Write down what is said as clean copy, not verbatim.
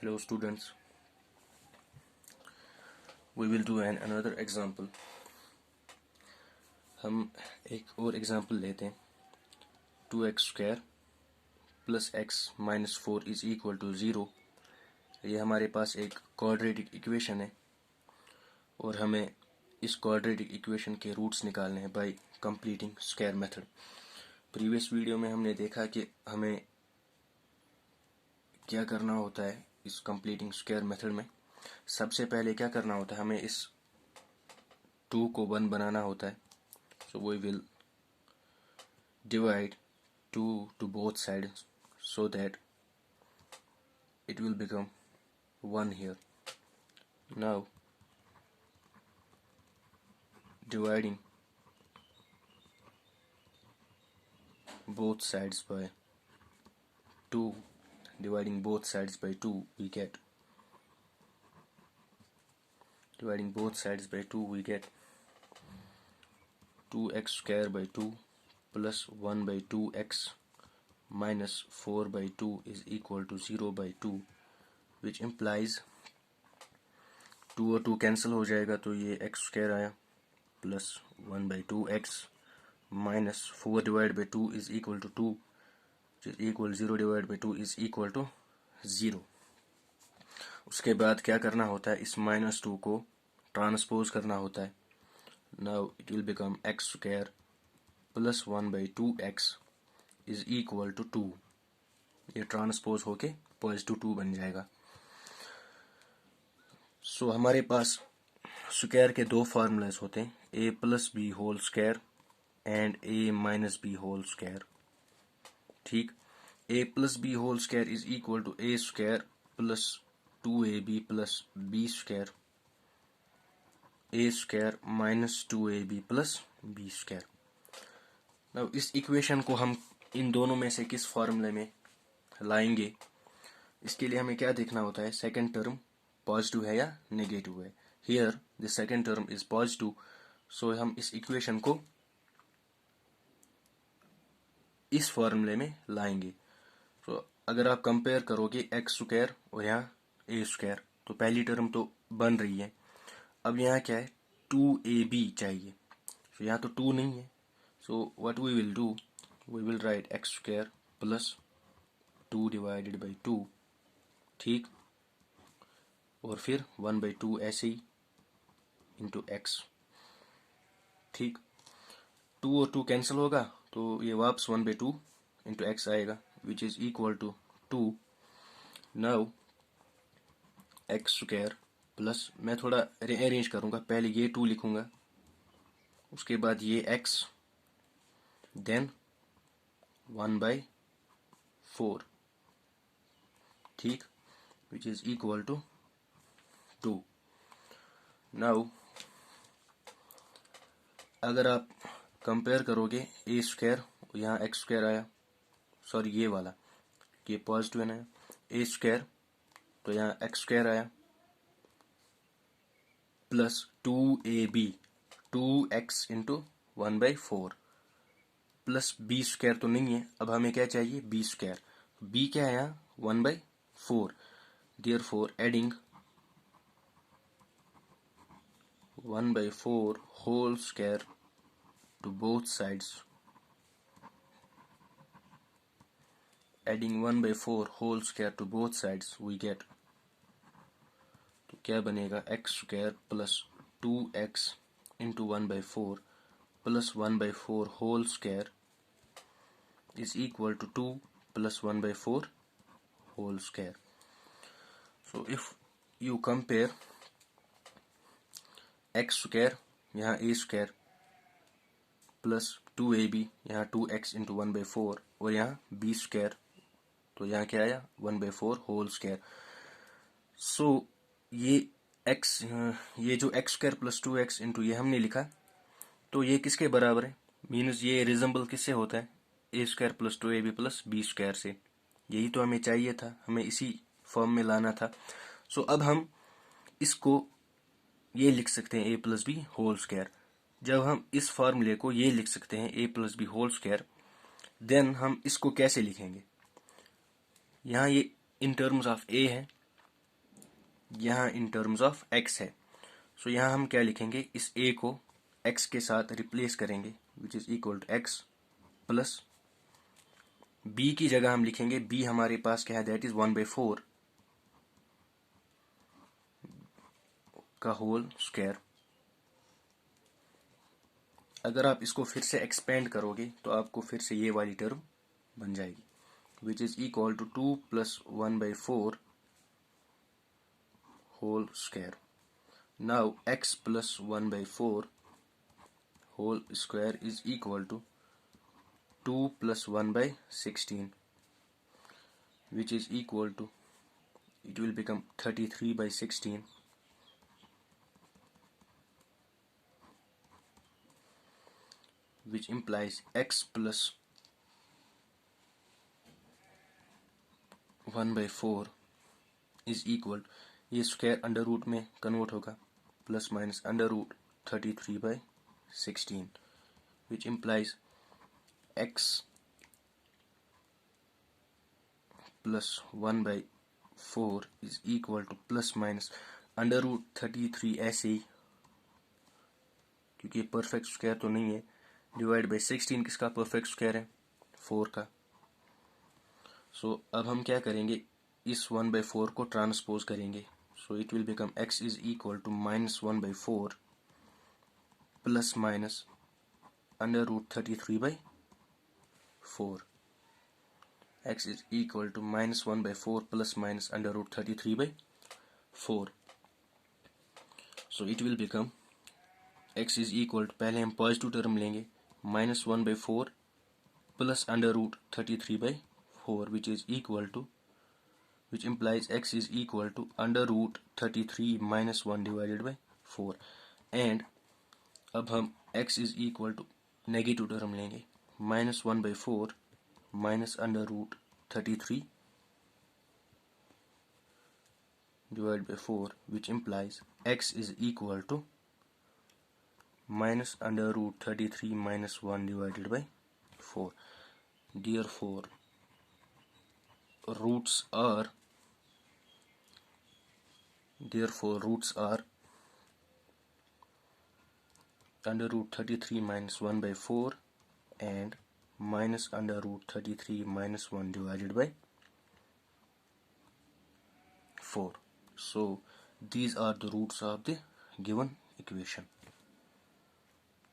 Hello students, we will do another example. हम एक और एग्जाम्पल लेते हैं. 2x² plus x minus 4 is equal to 0. ये हमारे पास एक क्वाड्रेटिक इक्वेशन है और हमें इस क्वाड्रेटिक इक्वेशन के रूट्स निकालने हैं bye completing square method. Previous video में हमने देखा कि हमें क्या करना होता है इस कंप्लीटिंग स्क्वायर मेथड में. सबसे पहले क्या करना होता है, हमें इस 2 को 1 बनाना होता है. So we will divide 2 to both sides so that it will become 1 here. Now dividing both sides by 2, dividing both sides by 2 we get 2x square by 2 plus 1 by 2x minus 4 by 2 is equal to 0 by 2, which implies 2 और 2 cancel हो जाएगा तो ये x square आया plus 1 by 2x minus 4 divided by 2 is equal to 2, which is equal 0 divided by 2 is equal to 0. उसके बाद क्या करना होता है, इस -2 को ट्रांसपोज करना होता है. Now it will become x square plus 1 by 2x is equal to 2. ये ट्रांसपोज होके पॉजिटिव 2 बन जाएगा. सो हमारे पास स्क्वायर के दो फार्मूलाज होते हैं, a plus B whole square and a minus B whole square. ठीक, a plus B whole square is equal to a square plus 2ab plus b square, a square minus 2ab plus b square. अब इस equation को हम इन दोनों में से किस फॉर्मूले में लाएंगे, इसके लिए हमें क्या देखना होता है, सेकंड टर्म पॉजिटिव है या नेगेटिव है. Here the second term is positive, so हम इस इक्वेशन को इस फॉर्मूले में लाएंगे. तो अगर आप कंपेयर करोगे एक्स स्क्वायर और यहाँ ए स्क्वायर, तो पहली टर्म तो बन रही है. अब यहाँ क्या है, 2ab चाहिए. तो यहाँ तो 2 नहीं है. So what we will do, we will write x square plus 2 divided by 2. ठीक, और फिर 1 बाई 2 ऐसे ही इंटू एक्स. ठीक, 2 और 2 कैंसिल होगा तो ये वापस 1 बाई 2 इंटू एक्स आएगा, which is equal to 2. Now x square plus, मैं थोड़ा अरेंज करूँगा, पहले ये 2 लिखूँगा, उसके बाद ये x, देन 1 बाई 4. ठीक, which is equal to 2. Now अगर आप कंपेयर करोगे ए स्क्वायर, यहाँ एक्स स्क्वायर आया, सॉरी ये वाला, ये पॉजिटिव है ना, ए स्क्वायर तो यहाँ एक्स स्क्वायर आया plus 2ab 2x into 1 by 4 plus B square तो नहीं है. अब हमें क्या चाहिए, बी स्क्वायर. बी क्या है यहाँ, 1 by 4. Therefore adding 1 by 4 whole square to both sides, adding 1 by 4 whole square to both sides we get, तो क्या बनेगा, x square plus 2x into 1 by 4 plus 1 by 4 whole square is equal to 2 plus 1 by 4 whole square. So if you compare x square यहाँ ए square plus 2ab यहाँ 2x into 1 by 4 और यहाँ B square, तो यहाँ क्या आया, 1 by 4 whole square. सो ये ये जो x square plus 2x into ये हमने लिखा, तो ये किसके बराबर है, मीन्स ये रिजेंबल किससे होता है, A square plus 2ab plus B square से. यही तो हमें चाहिए था, हमें इसी फॉर्म में लाना था. सो अब हम इसको ये लिख सकते हैं a plus B whole square. जब हम इस फार्मूले को ये लिख सकते हैं a plus B whole square, then हम इसको कैसे लिखेंगे, यहाँ ये इन टर्म्स ऑफ a है यहाँ इन टर्म्स ऑफ x है। सो यहाँ हम क्या लिखेंगे, इस a को x के साथ रिप्लेस करेंगे which is equal to x प्लस b की जगह हम लिखेंगे b हमारे पास क्या है, दैट इज 1/4 का होल स्क्वायर। अगर आप इसको फिर से एक्सपेंड करोगे तो आपको फिर से ये वाली टर्म बन जाएगी विच इज इक्वल टू 2 प्लस 1/4 whole square. Now x plus 1/4 whole square is equal to 2 plus 1/16 which is equal to, it will become 33/16 which implies x plus 1/4 is equal, ये स्क्वायर अंडर रूट में convert होगा, plus minus under root 33/16 which implies x plus 1/4 is equal to plus minus under root 33 ऐसे ही, क्योंकि ये perfect square तो नहीं है, divide by 16 किसका परफेक्ट स्क्वायर है, 4 का। सो अब हम क्या करेंगे, इस 1/4 को ट्रांसपोज करेंगे। So it will become x is equal to -1/4 plus minus under root 33/4। x is equal to -1/4 plus minus under root 33/4। So it will become x is equal to, पहले हम पॉजिटिव टर्म लेंगे, -1/4 plus under root 33/4 which is equal to, which implies x is equal to under root 33 minus 1 divided by 4। And अब हम x is equal to negative term लेंगे, -1/4 minus under root 33 divided by 4 which implies x is equal to minus under root 33 minus 1 divided by 4. Therefore roots are under root 33 minus 1 by 4 and minus under root 33 minus 1 divided by 4. So these are the roots of the given equation.